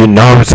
he knows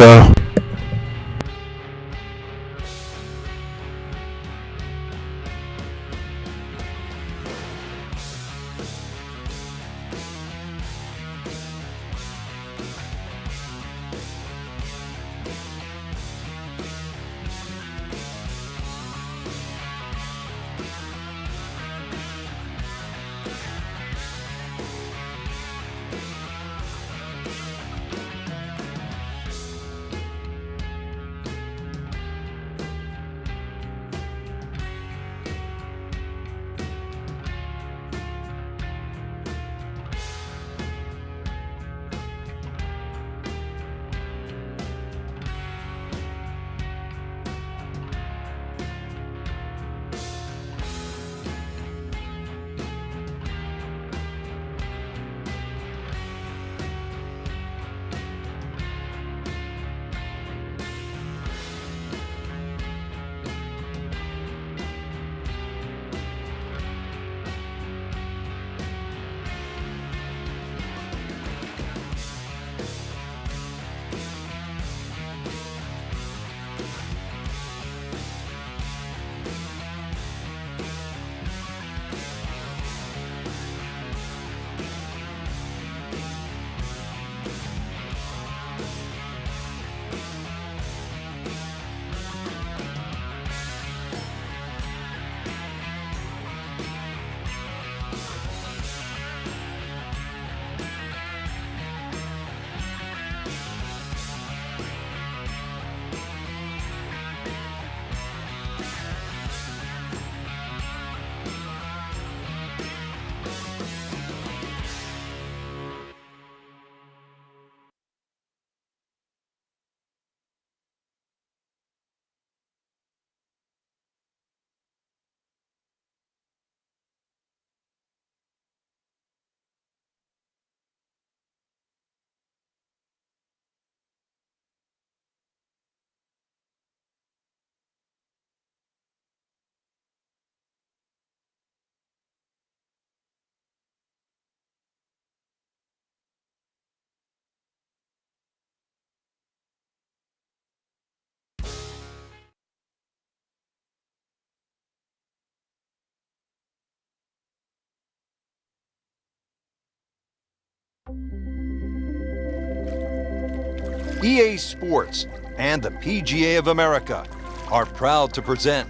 EA Sports and the PGA of America are proud to present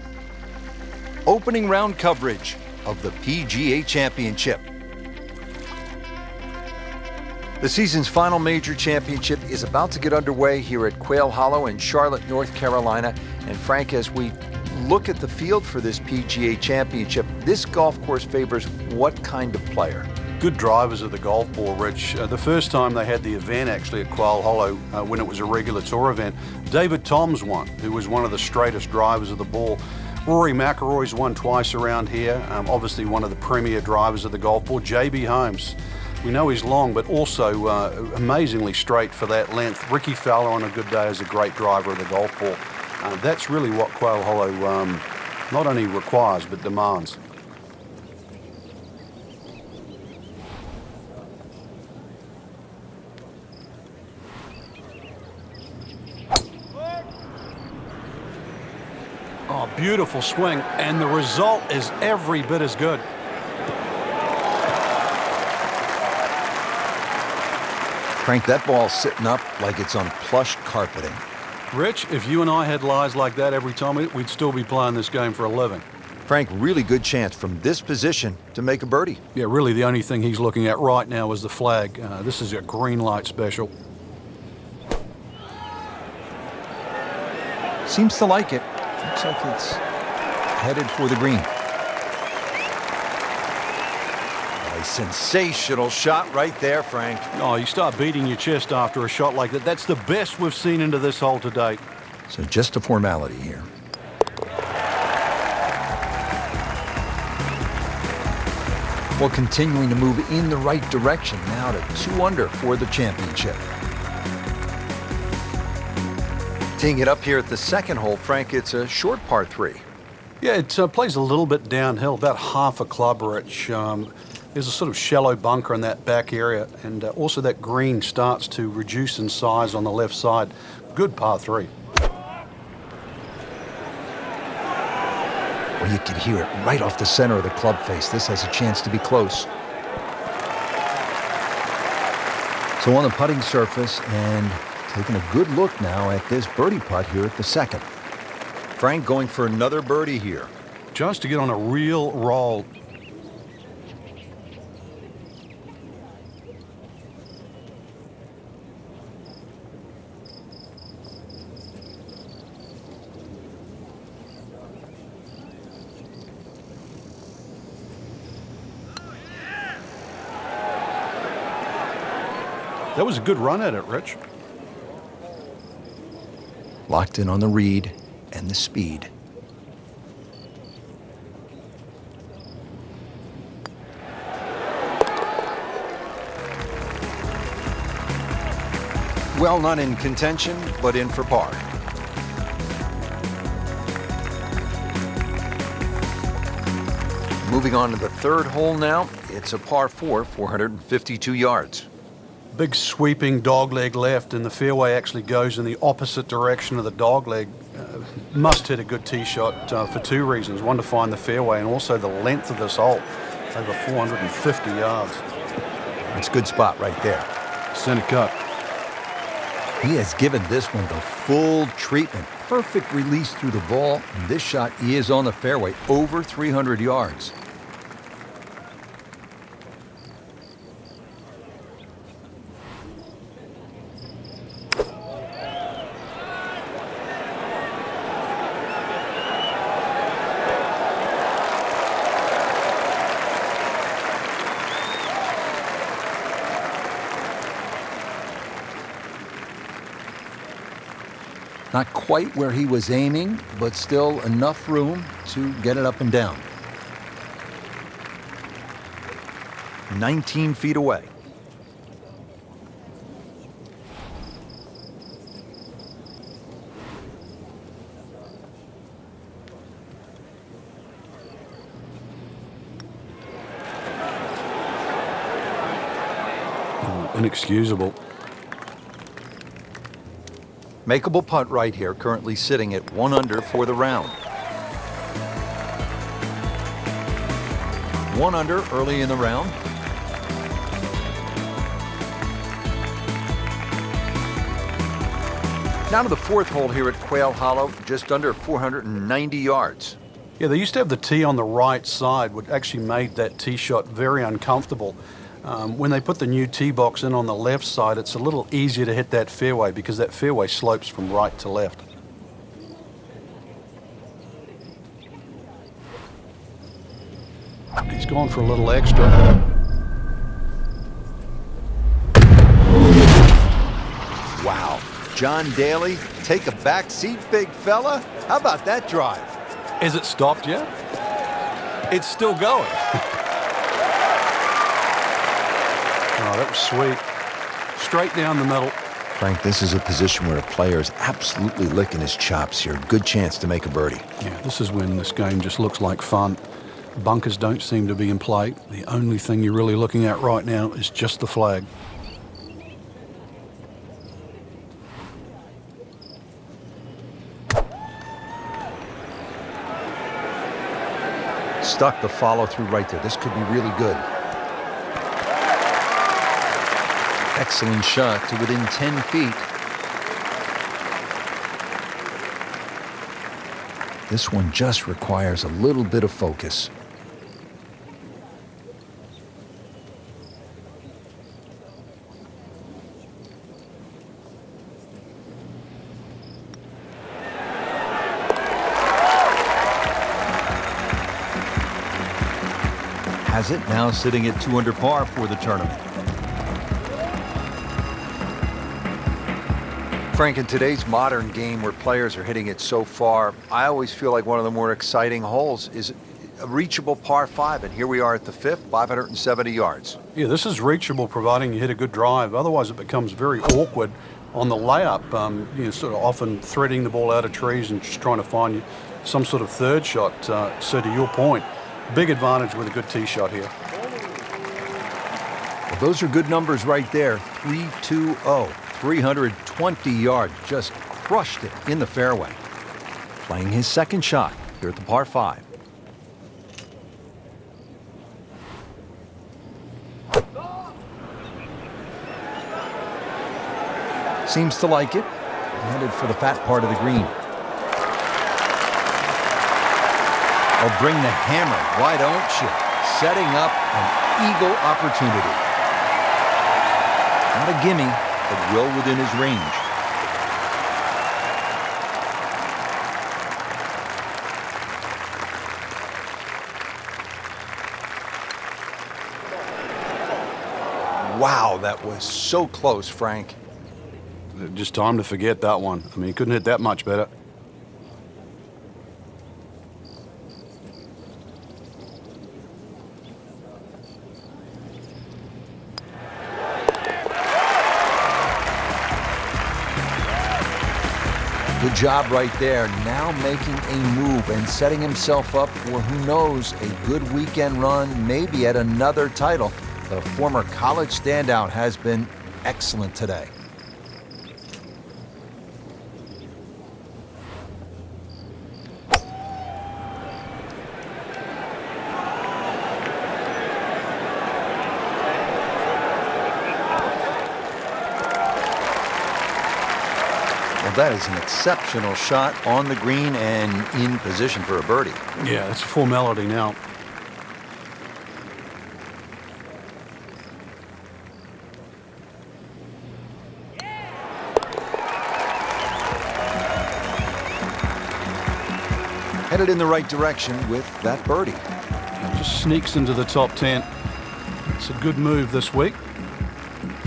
opening round coverage of the PGA Championship. The season's final major championship is about to get underway here at Quail Hollow in Charlotte, North Carolina. And Frank, as we look at the field for this PGA Championship, this golf course favors what kind of player? Good drivers of the golf ball, Rich. The first time they had the event actually at Quail Hollow when it was a regular tour event, David Toms won, who was one of the straightest drivers of the ball. Rory McIlroy's won twice around here, obviously one of the premier drivers of the golf ball. JB Holmes, we know he's long, but also amazingly straight for that length. Ricky Fowler on a good day is a great driver of the golf ball. That's really what Quail Hollow not only requires, but demands. Oh, beautiful swing, and the result is every bit as good. Frank, that ball's sitting up like it's on plush carpeting. Rich, if you and I had lies like that every time, we'd still be playing this game for a living. Frank, really good chance from this position to make a birdie. Yeah, really the only thing he's looking at right now is the flag. This is a green light special. Seems to like it. Looks like it's headed for the green. A sensational shot right there, Frank. Oh, you start beating your chest after a shot like that. That's the best we've seen into this hole to date. So just a formality here. Well, continuing to move in the right direction now to 2 under for the championship. Teeing it up here at the second hole, Frank, it's a short par 3. Yeah, it plays a little bit downhill, about half a club, Rich. There's a sort of shallow bunker in that back area, and also that green starts to reduce in size on the left side. Good par 3. Well, you can hear it right off the center of the club face. This has a chance to be close. So on the putting surface, and taking a good look now at this birdie putt here at the second. Frank going for another birdie here. Just to get on a real roll. That was a good run at it, Rich. Locked in on the read and the speed. Well, not in contention, but in for par. Moving on to the third hole now. It's a par 4, 452 yards. Big sweeping dogleg left, and the fairway actually goes in the opposite direction of the dogleg. Must hit a good tee shot for 2 reasons. One, to find the fairway, and also the length of this hole. Over 450 yards. It's a good spot right there. Center cut. He has given this one the full treatment. Perfect release through the ball. And this shot is on the fairway, over 300 yards. Not quite where he was aiming, but still enough room to get it up and down. 19 feet away. Inexcusable. Makeable putt right here, currently sitting at 1 under for the round. 1 under early in the round. Now to the fourth hole here at Quail Hollow, just under 490 yards. Yeah, they used to have the tee on the right side, which actually made that tee shot very uncomfortable. When they put the new tee box in on the left side, it's a little easier to hit that fairway because that fairway slopes from right to left. He's gone for a little extra. Wow. John Daly, take a back seat, big fella. How about that drive? Has it stopped yet? It's still going. Oh, that was sweet. Straight down the middle. Frank, this is a position where a player is absolutely licking his chops here. Good chance to make a birdie. Yeah, this is when this game just looks like fun. Bunkers don't seem to be in play. The only thing you're really looking at right now is just the flag. Stuck the follow through right there. This could be really good. Excellent shot to within 10 feet. This one just requires a little bit of focus. Has it now sitting at 2 under par for the tournament. Frank, in today's modern game where players are hitting it so far, I always feel like one of the more exciting holes is a reachable par 5, and here we are at the 5th, 570 yards. Yeah, this is reachable providing you hit a good drive. Otherwise, it becomes very awkward on the layup. Sort of often threading the ball out of trees and just trying to find some sort of third shot. So to your point, big advantage with a good tee shot here. Well, those are good numbers right there. 320, 320 yards. Just crushed it in the fairway. Playing his second shot here at the par 5. Seems to like it. Headed for the fat part of the green. Oh, bring the hammer. Why don't you? Setting up an eagle opportunity. Not a gimme, but well within his range. Wow, that was so close, Frank. Just time to forget that one. I mean, he couldn't hit that much better. Good job right there. Now making a move and setting himself up for, who knows, a good weekend run, maybe at another title. The former college standout has been excellent today. Well, that is an exceptional shot on the green and in position for a birdie. Yeah, it's a formality now. Headed in the right direction with that birdie. It just sneaks into the top 10. It's a good move this week.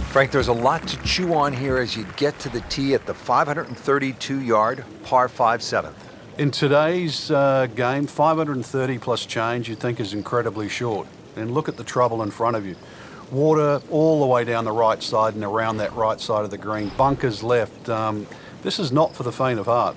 Frank, there's a lot to chew on here as you get to the tee at the 532-yard par 5 7th. In today's game, 530 plus change you'd think is incredibly short. And look at the trouble in front of you. Water all the way down the right side and around that right side of the green. Bunkers left. This is not for the faint of heart.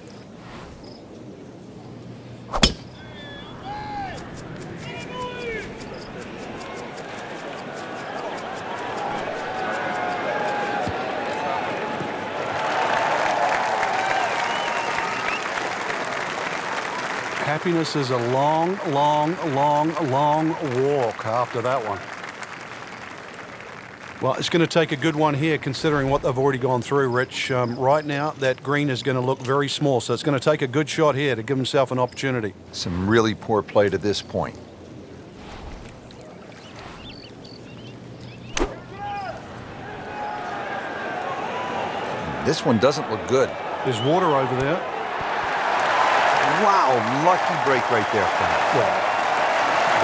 Happiness is a long, long, long, long walk after that one. Well, it's going to take a good one here considering what they've already gone through, Rich. Right now, that green is going to look very small, so it's going to take a good shot here to give himself an opportunity. Some really poor play to this point. This one doesn't look good. There's water over there. Wow, lucky break right there, Frank. Well,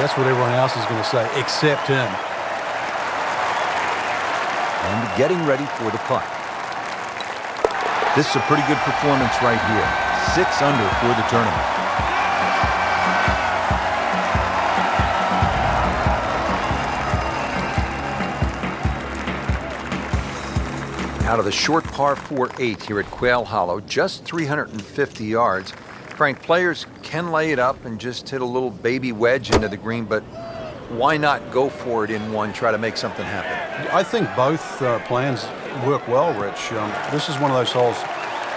that's what everyone else is going to say, except him. And getting ready for the putt. This is a pretty good performance right here. 6 under for the tournament. Out of the short par 4-8 here at Quail Hollow, just 350 yards. Frank, players can lay it up and just hit a little baby wedge into the green, but why not go for it in one, try to make something happen? I think both plans work well, Rich. This is one of those holes,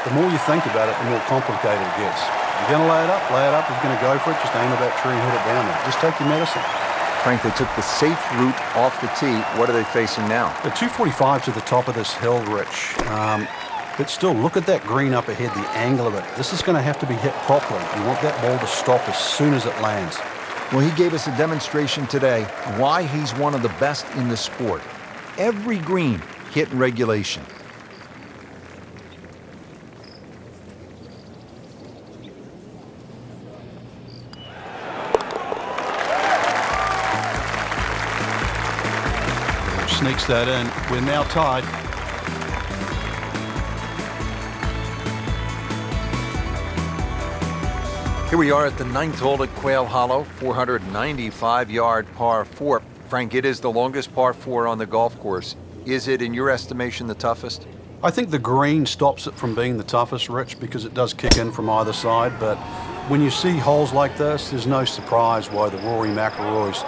the more you think about it, the more complicated it gets. You're going to lay it up, lay it up. If you're going to go for it, just aim at that tree and hit it down there. Just take your medicine. Frank, they took the safe route off the tee. What are they facing now? The 245 to the top of this hill, Rich. But still, look at that green up ahead, the angle of it. This is going to have to be hit properly. You want that ball to stop as soon as it lands. Well, he gave us a demonstration today why he's one of the best in the sport. Every green hit in regulation. Sneaks that in. We're now tied. Here we are at the 9th hole at Quail Hollow, 495-yard par 4. Frank, it is the longest par 4 on the golf course. Is it, in your estimation, the toughest? I think the green stops it from being the toughest, Rich, because it does kick in from either side. But when you see holes like this, there's no surprise why the Rory McIlroys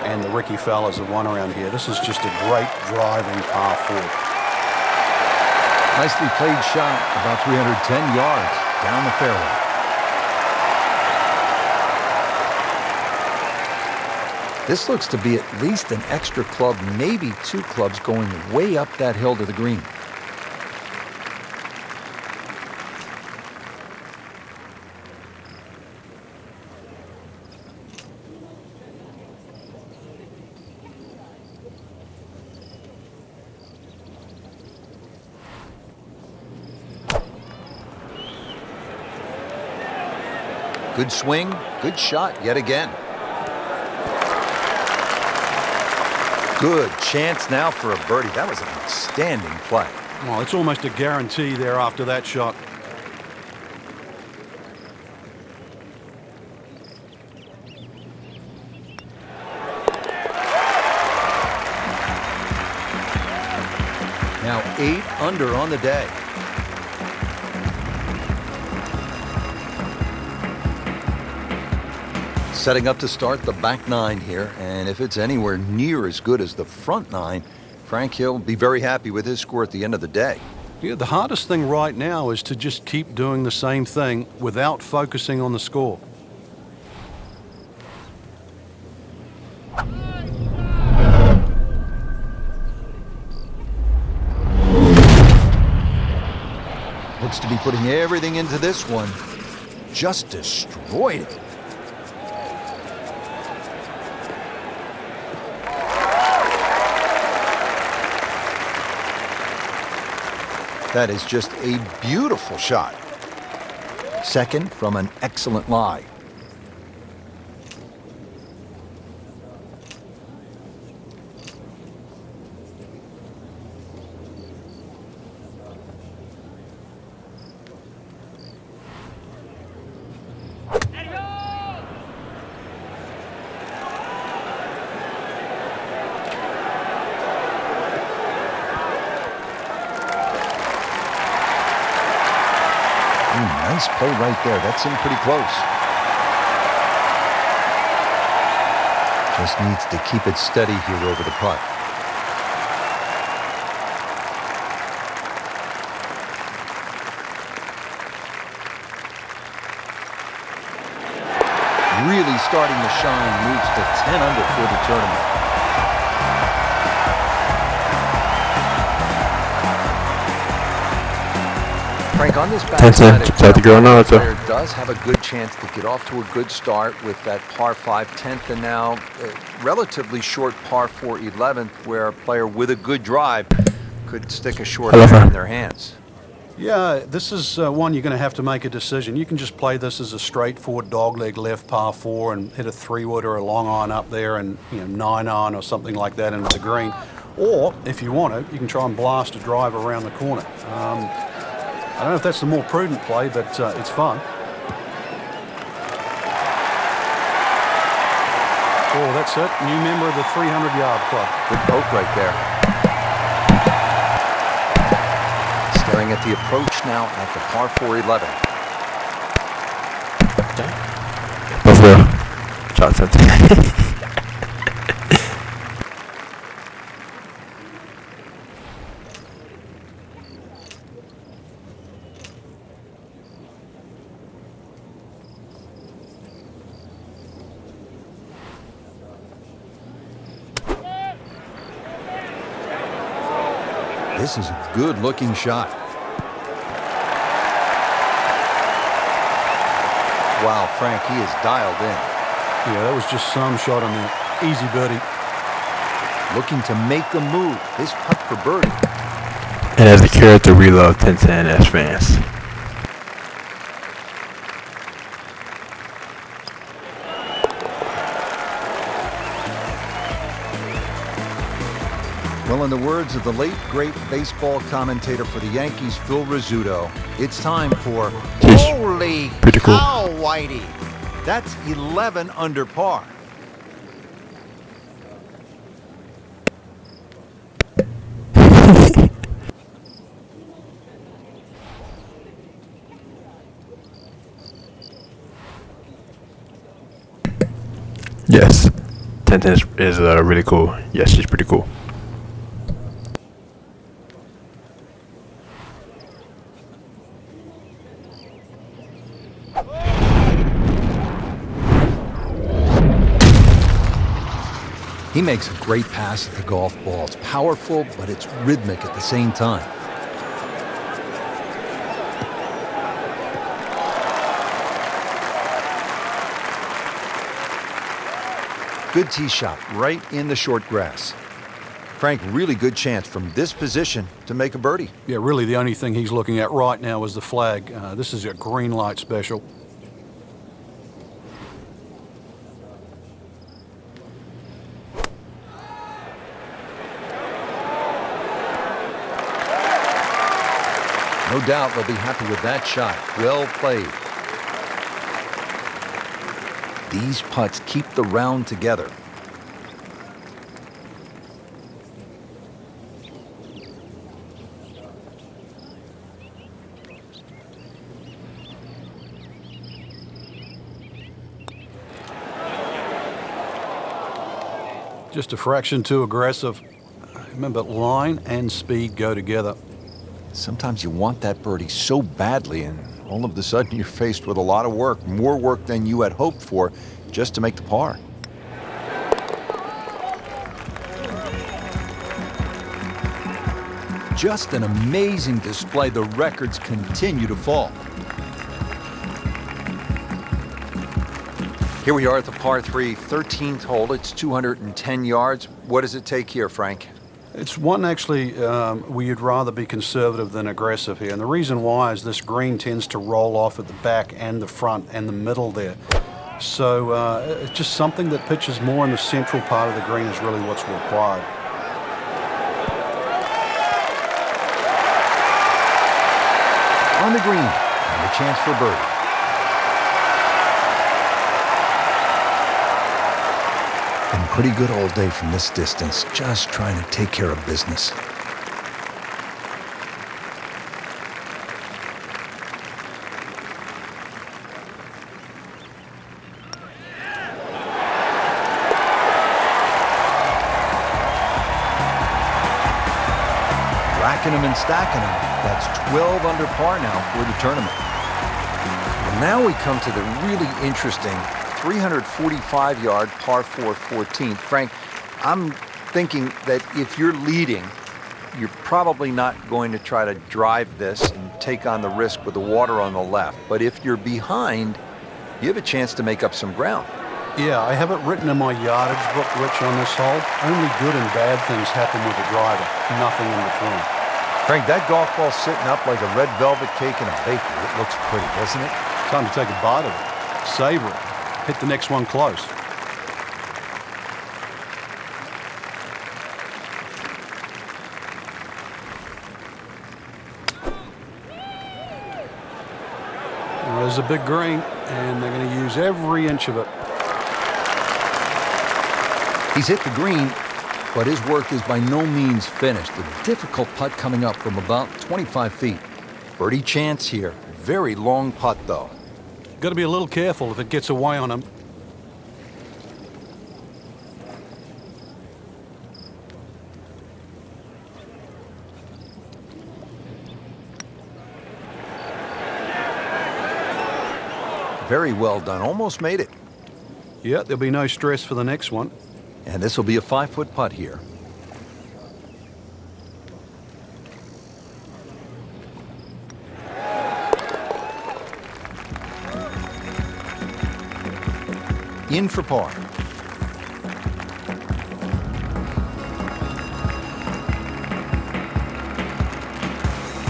and the Ricky Fowlers have won around here. This is just a great driving par 4. Nicely played shot, about 310 yards down the fairway. This looks to be at least an extra club, maybe 2 clubs going way up that hill to the green. Good swing, good shot yet again. Good chance now for a birdie. That was an outstanding play. Well, it's almost a guarantee there after that shot. Now 8 under on the day. Setting up to start the back 9 here, and if it's anywhere near as good as the front 9, Frank Hill will be very happy with his score at the end of the day. Yeah, the hardest thing right now is to just keep doing the same thing without focusing on the score. Looks to be putting everything into this one. Just destroyed it. That is just a beautiful shot. Second from an excellent lie. Nice play right there. That's in pretty close. Just needs to keep it steady here over the putt. Really starting to shine. Moves to 10 under for the tournament. Frank, on this backside, the player does have a good chance to get off to a good start with that par 5 10th, and now a relatively short par 4 11th, where a player with a good drive could stick a short iron in their hands. Yeah, this is one you're going to have to make a decision. You can just play this as a straightforward dogleg left par 4 and hit a 3-wood or a long iron up there and 9-iron or something like that into the green. Or, if you want to, you can try and blast a drive around the corner. I don't know if that's the more prudent play, but it's fun. Oh, that's it. New member of the 300-yard club. Good poke right there. Staring at the approach now at the par 4 11. This is a good-looking shot. Wow, Frank, he is dialed in. Yeah, that was just some shot on there. Easy birdie. Looking to make the move. This putt for birdie. And as a character, we love 1010 as fans. Well, in the words of the late, great baseball commentator for the Yankees, Phil Rizzuto, it's time for Holy pretty cool. Cow, Whitey. That's 11 under par. Yes, 1010 is really cool. Yes, it's pretty cool. He makes a great pass at the golf ball. It's powerful, but it's rhythmic at the same time. Good tee shot right in the short grass. Frank, really good chance from this position to make a birdie. Yeah, really the only thing he's looking at right now is the flag. This is a green light special. No doubt they'll be happy with that shot. Well played. These putts keep the round together. Just a fraction too aggressive. Remember, line and speed go together. Sometimes you want that birdie so badly, and all of a sudden you're faced with a lot of work, more work than you had hoped for, just to make the par. Just an amazing display. The records continue to fall. Here we are at the par 3, 13th hole. It's 210 yards. What does it take here, Frank? It's one actually where you'd rather be conservative than aggressive here. And the reason why is this green tends to roll off at the back and the front and the middle there. So it's just something that pitches more in the central part of the green is really what's required. On the green, and a chance for birdie. Been pretty good all day from this distance, just trying to take care of business. Racking them and stacking them. That's 12 under par now for the tournament. And now we come to the really interesting 345-yard par 4 14th. Frank, I'm thinking that if you're leading, you're probably not going to try to drive this and take on the risk with the water on the left. But if you're behind, you have a chance to make up some ground. Yeah, I have it written in my yardage book, Rich, on this hole. Only good and bad things happen with a driver, nothing in between. Frank, that golf ball's sitting up like a red velvet cake in a bakery. It looks pretty, doesn't it? Time to take a bite of it. Savor it. Hit the next one close. There's a big green, and they're going to use every inch of it. He's hit the green, but his work is by no means finished. A difficult putt coming up from about 25 feet. Birdie chance here. Very long putt, though. Got to be a little careful if it gets away on him. Very well done. Almost made it. Yeah, there'll be no stress for the next one. And this will be a 5-foot putt here. In for par.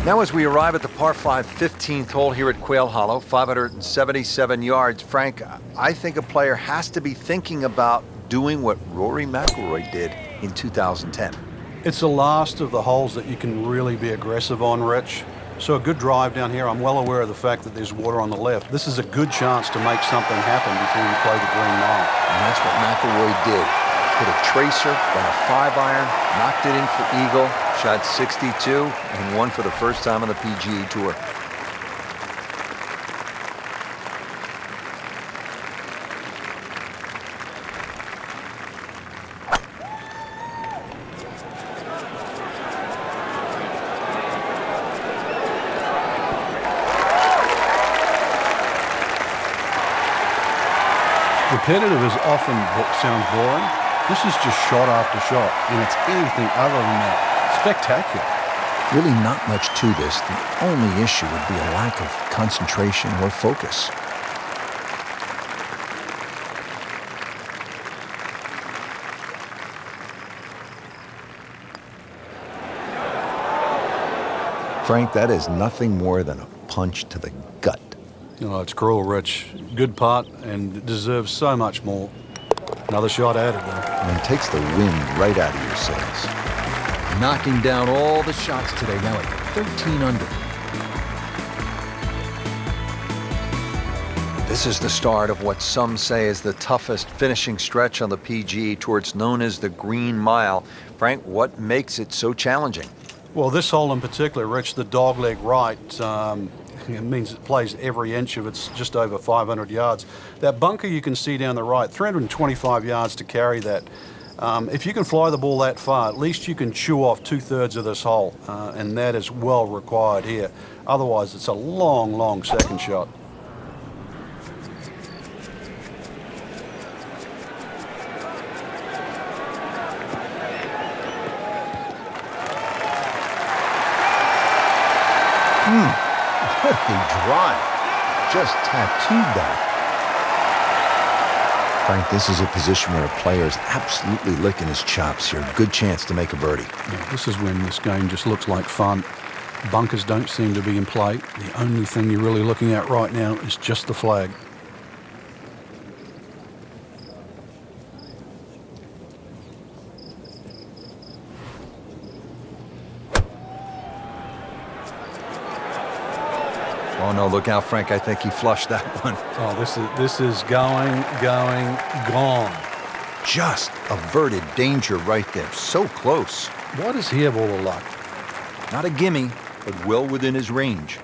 Now as we arrive at the par 5 15th hole here at Quail Hollow, 577 yards. Frank, I think a player has to be thinking about doing what Rory McIlroy did in 2010. It's the last of the holes that you can really be aggressive on, Rich. So a good drive down here. I'm well aware of the fact that there's water on the left. This is a good chance to make something happen before you play the green 9. And that's what McIlroy did. Hit a tracer, then a 5-iron, knocked it in for eagle, shot 62, and won for the first time on the PGA Tour. Competitive is often sounds boring. This is just shot after shot, and it's anything other than that. Spectacular. Really not much to this. The only issue would be a lack of concentration or focus. Frank, that is nothing more than a punch to the gut. Oh, it's cruel, Rich. Good putt and deserves so much more. Another shot added, though. And takes the wind right out of your sails. Knocking down all the shots today, now at 13 under. This is the start of what some say is the toughest finishing stretch on the PGA Tour. It's known as the Green Mile. Frank, what makes it so challenging? Well, this hole in particular, Rich, the dogleg right, it means it plays every inch of it's just over 500 yards. That bunker you can see down the right, 325 yards to carry that. If you can fly the ball that far, at least you can chew off 2/3 of this hole, and that is well required here. Otherwise, it's a long, long second shot. What a drive. Just tattooed that. Frank, this is a position where a player is absolutely licking his chops here. Good chance to make a birdie. Yeah, this is when this game just looks like fun. Bunkers don't seem to be in play. The only thing you're really looking at right now is just the flag. Oh, no, look out, Frank. I think he flushed that one. Oh, this is going, gone. Just averted danger right there. So close. What does he have all the luck? Not a gimme, but well within his range.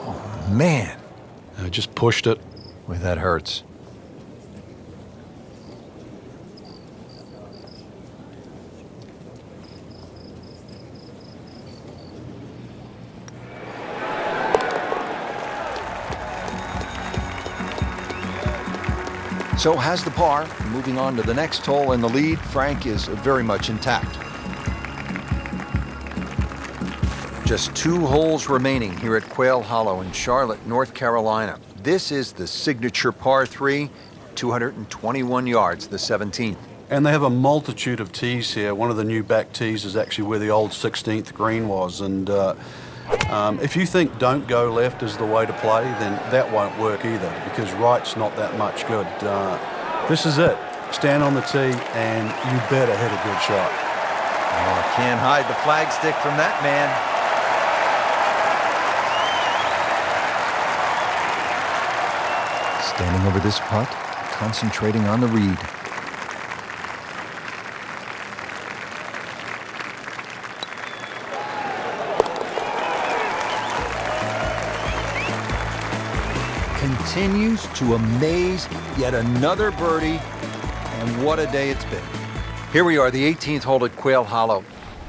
Oh, man. Just pushed it. Boy, that hurts. So has the par. Moving on to the next hole, and the lead, Frank, is very much intact. Just 2 holes remaining here at Quail Hollow in Charlotte, North Carolina. This is the signature par 3, 221 yards, the 17th. And they have a multitude of tees here. One of the new back tees is actually where the old 16th green was. And if you think don't go left is the way to play, then that won't work either, because right's not that much good. This is it. Stand on the tee, and you better hit a good shot. Oh, can't hide the flagstick from that man. Standing over this putt, concentrating on the read. Continues to amaze. Yet another birdie, and what a day it's been. Here we are, the 18th hole at Quail Hollow.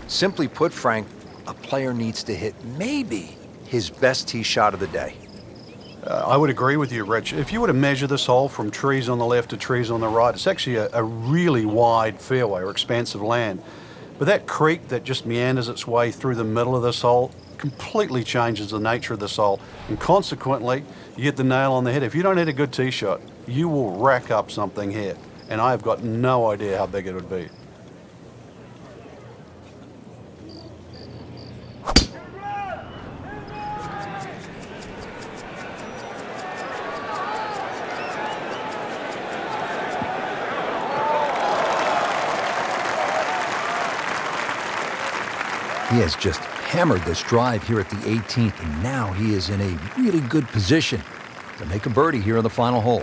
Simply put, Frank, a player needs to hit maybe his best tee shot of the day. I would agree with you, Rich. If you were to measure this hole from trees on the left to trees on the right, it's actually a really wide fairway or expansive land. But that creek that just meanders its way through the middle of this hole completely changes the nature of this hole. And consequently, you hit the nail on the head. If you don't hit a good tee shot, you will rack up something here. And I have got no idea how big it would be. He has just hammered this drive here at the 18th, and now he is in a really good position to make a birdie here on the final hole.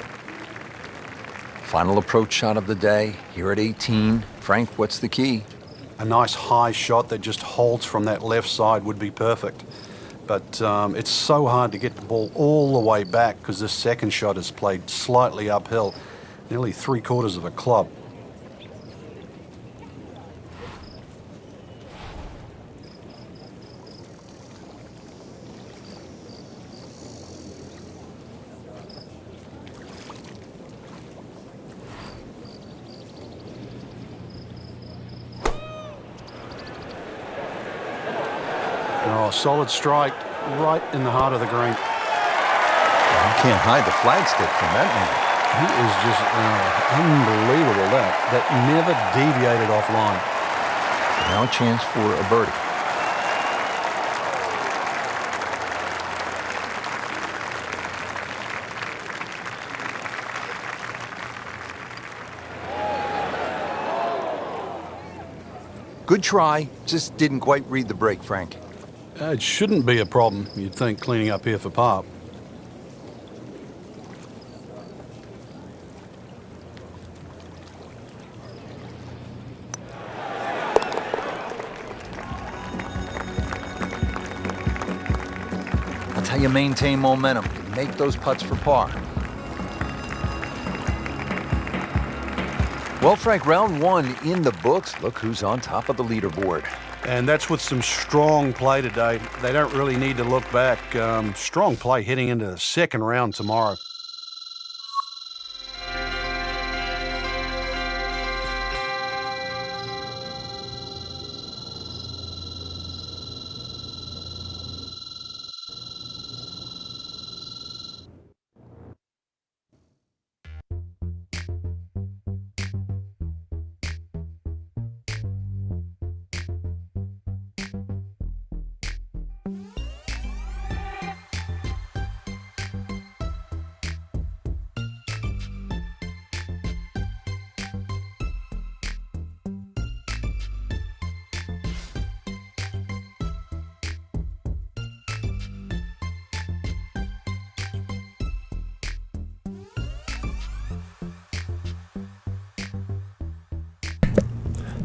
Final approach shot of the day here at 18. Frank, what's the key? A nice high shot that just holds from that left side would be perfect. But it's so hard to get the ball all the way back because this second shot is played slightly uphill, nearly 3/4 of a club. Oh, solid strike right in the heart of the green. You can't hide the flagstick from that man. He is just unbelievable. That never deviated offline. Now a chance for a birdie. Good try, just didn't quite read the break, Frank. It shouldn't be a problem, you'd think, cleaning up here for par. That's how you maintain momentum. Make those putts for par. Well, Frank, round one in the books. Look who's on top of the leaderboard. And that's with some strong play today. They don't really need to look back. Strong play heading into the second round tomorrow.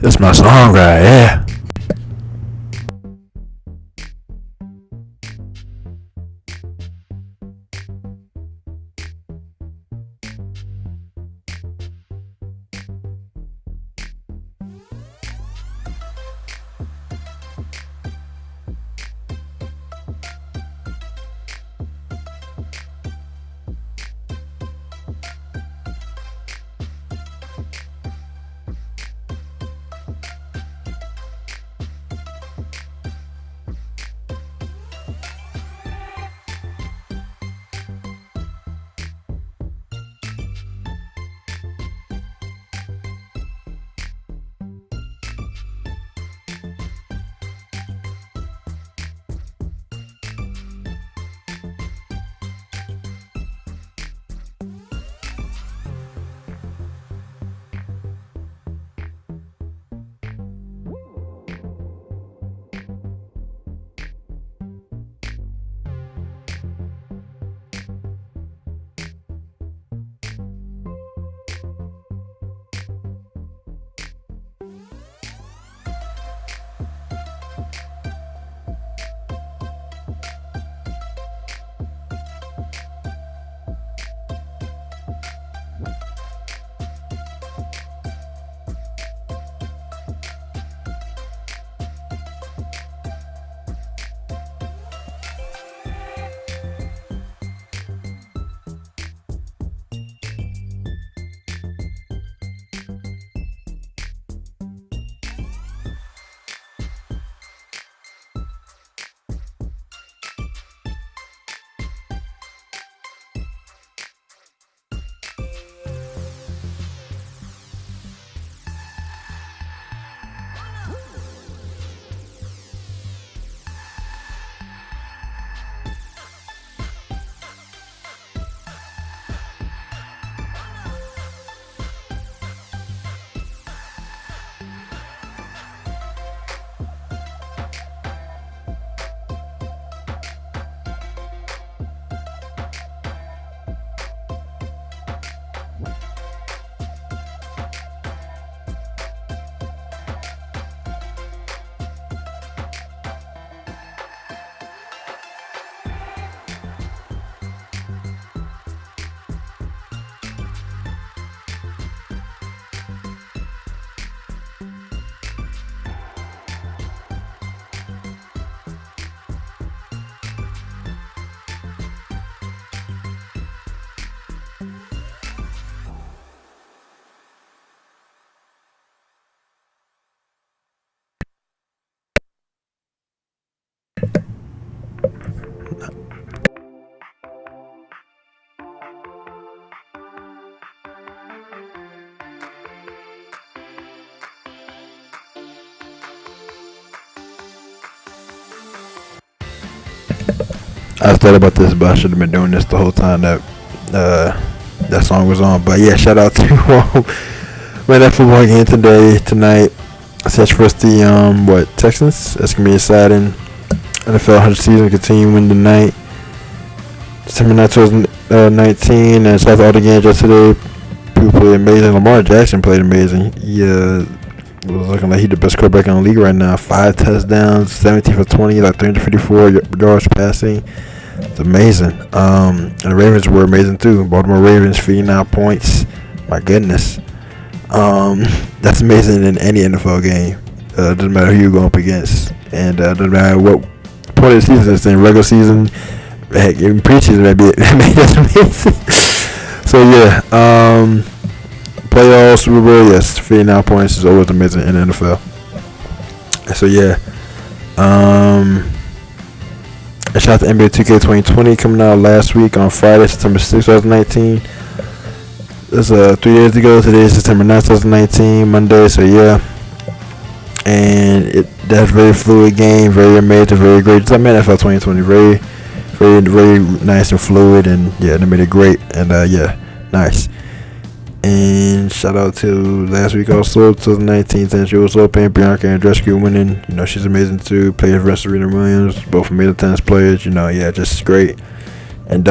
This my song right here. I thought about this, but I should have been doing this the whole time that that song was on. But yeah, shout out to man, that football game tonight. Says for us the Texans. That's gonna be exciting. NFL 100 season continue to win tonight. December 9, 2019, and South all the games yesterday. People played amazing. Lamar Jackson played amazing. He was looking like he's the best quarterback in the league right now. 5 touchdowns, 17 for 20, like 354 yards passing. It's amazing. And the Ravens were amazing too. Baltimore Ravens 59 points. My goodness. That's amazing in any NFL game. Doesn't matter who you go up against, and doesn't matter what point of the season it's in. Regular season, heck, even preseason maybe that's amazing. So yeah, playoffs, Super Bowl, yes, 59 points is always amazing in the NFL. So yeah, and shout out to NBA 2K 2020 coming out last week on Friday, September 6, 2019. That's 3 days ago. Today is September 9, 2019, Monday. So yeah, and that's very fluid game, very amazing, very great. Just like NFL 2020, very nice and fluid, and yeah, they made it great, and yeah, nice. And shout out to last week also, 2019 Tennis US Open, Bianca Andreescu winning. You know, she's amazing too. Played against Serena Williams, both amazing tennis players. You know, yeah, just great. And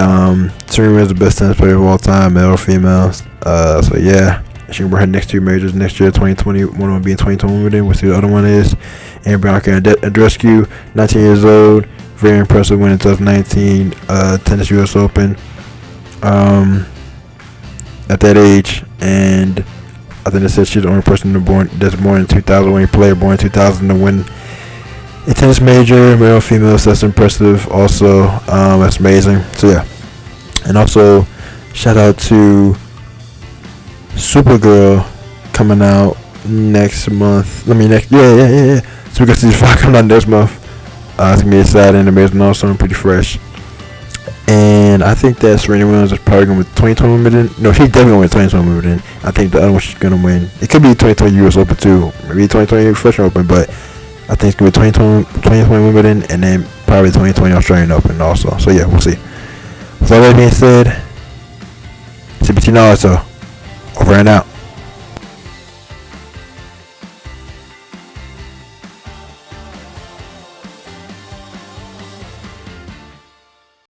Serena is the best tennis player of all time, male or female. So yeah, she can bring her next 2 majors next year, 2020. One will be in 2020 with we'll see what the other one is. And Bianca Andreescu, 19 years old, very impressive winning 2019 Tennis US Open. At that age, and I think they said she's the only person that's born in 2000, only player born in 2000 to win a tennis major, male or female. So that's impressive. Also, that's amazing. So yeah, and also shout out to Supergirl coming out next month. So we got season 5 coming out next month. It's gonna be exciting, amazing, also pretty fresh. And I think that Serena Williams is probably going to win 2020 Wimbledon. No, she's definitely going to win 2020 Wimbledon. I think the other one she's going to win. It could be 2020 US Open too. Maybe 2020 French Open, but I think it's going to be 2020 Wimbledon and then probably 2020 Australian Open also. So yeah, we'll see. With all that being said, CBT Naruto, over and out.